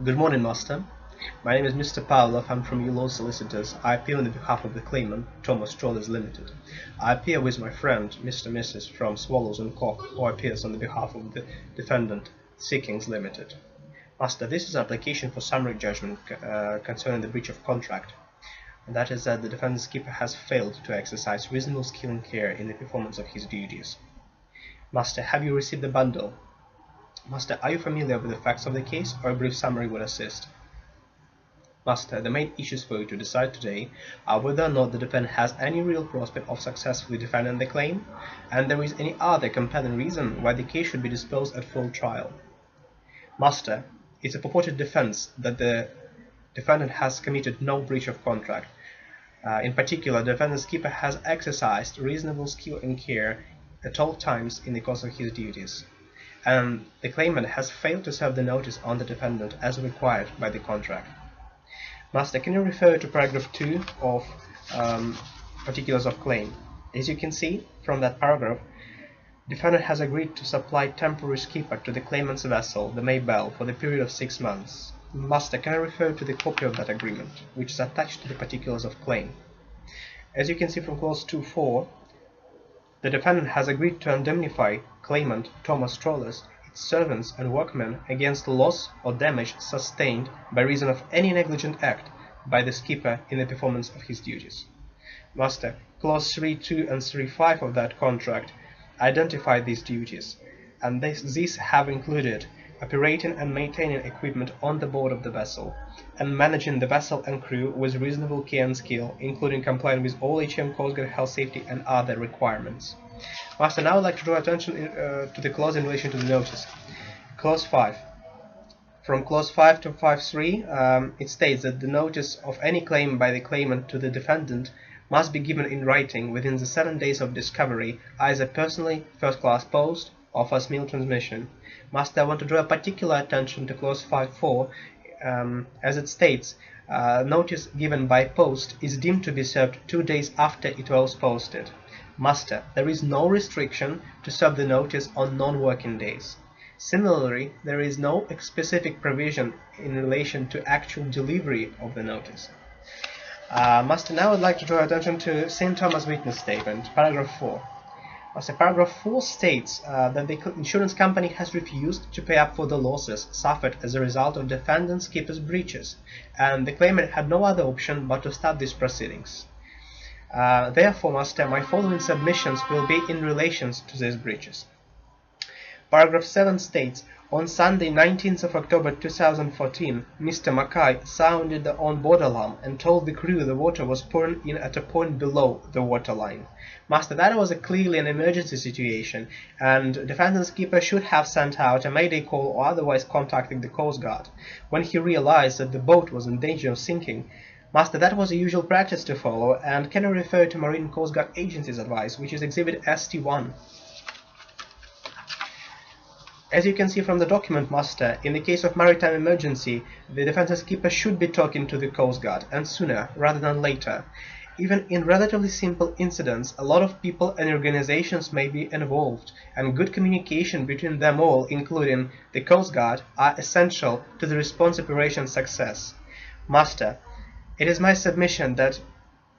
Good morning, Master. My name is Mr. Pavlov. I'm from Law Solicitors. I appear on behalf of the claimant, Thomas Strollers Limited. I appear with my friend, Mr. and Mrs. from Swallows and Cock, who appears on the behalf of the defendant, Seekings Limited. Master, this is an application for summary judgment concerning the breach of contract. And that is that the defendant's keeper has failed to exercise reasonable skill and care in the performance of his duties. Master, have you received the bundle? Master, are you familiar with the facts of the case, or a brief summary would assist? Master, the main issues for you to decide today are whether or not the defendant has any real prospect of successfully defending the claim, and there is any other compelling reason why the case should be disposed at full trial. Master, it's a purported defense that the defendant has committed no breach of contract. In particular, the defendant's keeper has exercised reasonable skill and care at all times in the course of his duties, and the claimant has failed to serve the notice on the defendant as required by the contract. Master, can you refer to paragraph 2 of particulars of claim? As you can see from that paragraph, defendant has agreed to supply temporary skipper to the claimant's vessel, the Maybelle, for the period of 6 months. Master, can I refer to the copy of that agreement, which is attached to the particulars of claim? As you can see from clause 2.4, the defendant has agreed to indemnify claimant Thomas Strollers, its servants and workmen against loss or damage sustained by reason of any negligent act by the skipper in the performance of his duties. Master, clause 3.2 and 3.5 of that contract identify these duties, and these have included operating and maintaining equipment on the board of the vessel, and managing the vessel and crew with reasonable care and skill, including complying with all HM Coast Guard health, safety and other requirements. Master, now I would like to draw attention to the clause in relation to the notice. Clause 5. From clause 5 to 5.3, it states that the notice of any claim by the claimant to the defendant must be given in writing within the 7 days of discovery, either personally, first-class post, or first mail transmission. Master, I want to draw particular attention to clause 5.4, as it states, notice given by post is deemed to be served 2 days after it was posted. Master, there is no restriction to serve the notice on non-working days. Similarly, there is no specific provision in relation to actual delivery of the notice. Master, now I would like to draw attention to St. Thomas witness statement, paragraph 4. Master, paragraph 4 states that the insurance company has refused to pay up for the losses suffered as a result of defendant's keeper's breaches, and the claimant had no other option but to start these proceedings. Therefore, Master, my following submissions will be in relation to these breaches. Paragraph 7 states, on Sunday, 19th of October 2014, Mr. Mackay sounded the on-board alarm and told the crew the water was pouring in at a point below the waterline. Master, that was clearly an emergency situation, and defendant's keeper should have sent out a mayday call or otherwise contacted the Coast Guard when he realized that the boat was in danger of sinking. Master, that was a usual practice to follow, and can I refer to Marine Coast Guard Agency's advice, which is Exhibit ST1. As you can see from the document, Master, in the case of maritime emergency, the defendant's keeper should be talking to the Coast Guard, and sooner rather than later. Even in relatively simple incidents, a lot of people and organizations may be involved, and good communication between them all, including the Coast Guard, are essential to the response operation's success. Master, it is my submission that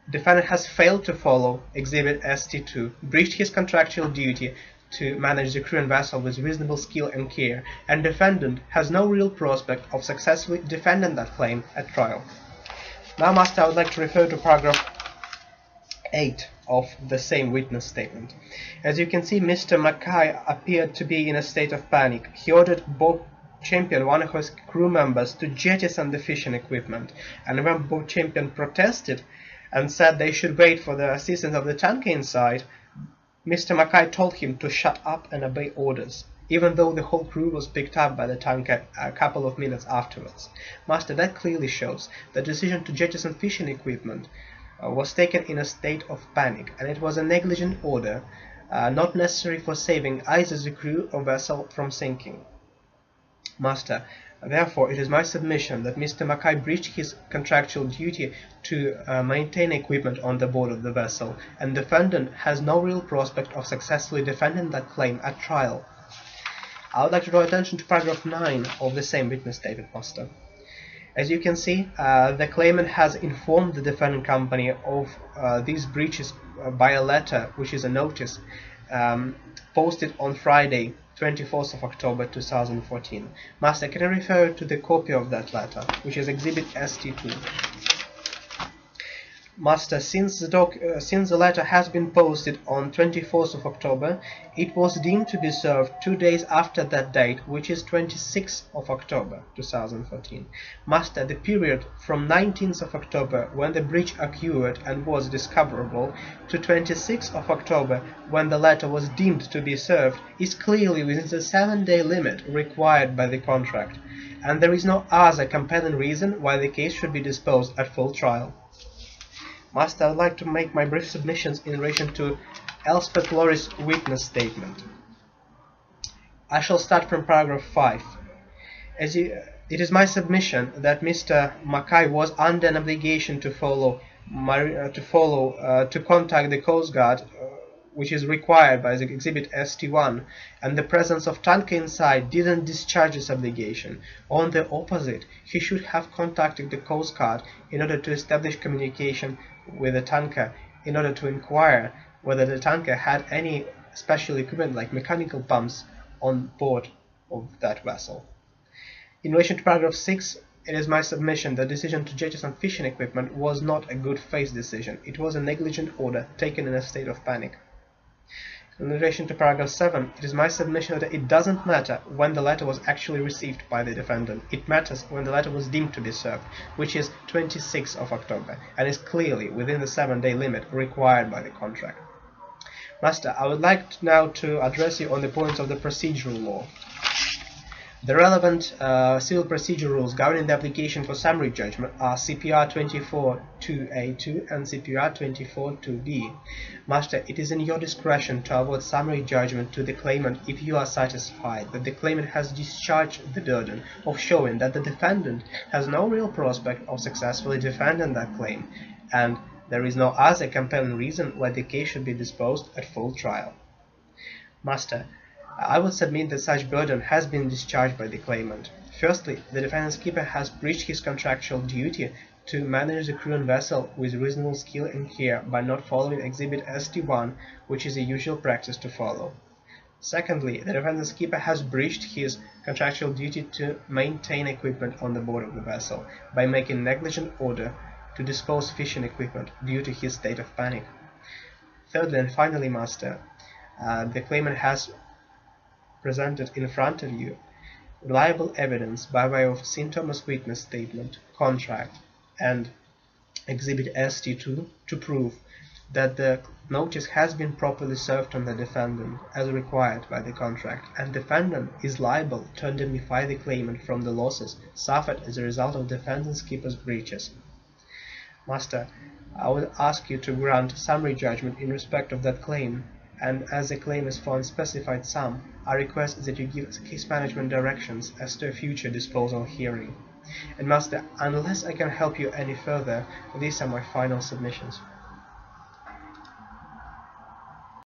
defendant has failed to follow Exhibit ST2, breached his contractual duty to manage the crew and vessel with reasonable skill and care, and defendant has no real prospect of successfully defending that claim at trial. Now, Master, I would like to refer to paragraph 8 of the same witness statement. As you can see, Mr. Mackay appeared to be in a state of panic. He ordered Bob Champion, one of his crew members, to jettison the fishing equipment, and when Bob Champion protested and said they should wait for the assistance of the tanker inside, Mr. Mackay told him to shut up and obey orders, even though the whole crew was picked up by the tanker a couple of minutes afterwards. Master, that clearly shows the decision to jettison fishing equipment was taken in a state of panic, and it was a negligent order, not necessary for saving either the crew or vessel from sinking. Master, therefore, it is my submission that Mr. Mackay breached his contractual duty to maintain equipment on the board of the vessel, and defendant has no real prospect of successfully defending that claim at trial. I would like to draw attention to paragraph 9 of the same witness statement, Master. As you can see, the claimant has informed the defendant company of these breaches by a letter, which is a notice, posted on Friday, 24th of October 2014. Master, can I refer to the copy of that letter, which is Exhibit ST2? Master, since the letter has been posted on 24th of October, it was deemed to be served 2 days after that date, which is 26th of October 2014. Master, the period from 19th of October, when the breach occurred and was discoverable, to 26th of October, when the letter was deemed to be served, is clearly within the 7-day limit required by the contract, and there is no other compelling reason why the case should be disposed at full trial. Master, I would like to make my brief submissions in relation to Elspeth Lorry's witness statement. I shall start from paragraph 5. It is my submission that Mr. Mackay was under an obligation to contact the Coast Guard, which is required by the Exhibit ST1, and the presence of tanker inside didn't discharge this obligation. On the opposite, he should have contacted the Coast Guard in order to establish communication with the tanker, in order to inquire whether the tanker had any special equipment like mechanical pumps on board of that vessel. In relation to paragraph 6, it is my submission that the decision to jettison fishing equipment was not a good faith decision. It was a negligent order taken in a state of panic. In relation to paragraph 7, it is my submission that it doesn't matter when the letter was actually received by the defendant. It matters when the letter was deemed to be served, which is 26th of October, and is clearly within the 7-day limit required by the contract. Master, I would like now to address you on the points of the procedural law. The relevant civil procedure rules governing the application for summary judgment are CPR 24.2a2 and CPR 24.2b. Master, it is in your discretion to award summary judgment to the claimant if you are satisfied that the claimant has discharged the burden of showing that the defendant has no real prospect of successfully defending that claim, and there is no other compelling reason why the case should be disposed at full trial. Master, I would submit that such burden has been discharged by the claimant. Firstly, the defendant's keeper has breached his contractual duty to manage the crew and vessel with reasonable skill and care by not following Exhibit ST1, which is a usual practice to follow. Secondly, the defendant's keeper has breached his contractual duty to maintain equipment on the board of the vessel by making negligent order to dispose fishing equipment due to his state of panic. Thirdly and finally, Master, the claimant has presented in front of you reliable evidence by way of St. Thomas witness statement, contract, and Exhibit ST2 to prove that the notice has been properly served on the defendant as required by the contract, and defendant is liable to indemnify the claimant from the losses suffered as a result of defendant's keeper's breaches. Master, I would ask you to grant summary judgment in respect of that claim, and as the claim is for unspecified sum, I request that you give case management directions as to a future disposal hearing. And Master, unless I can help you any further, these are my final submissions.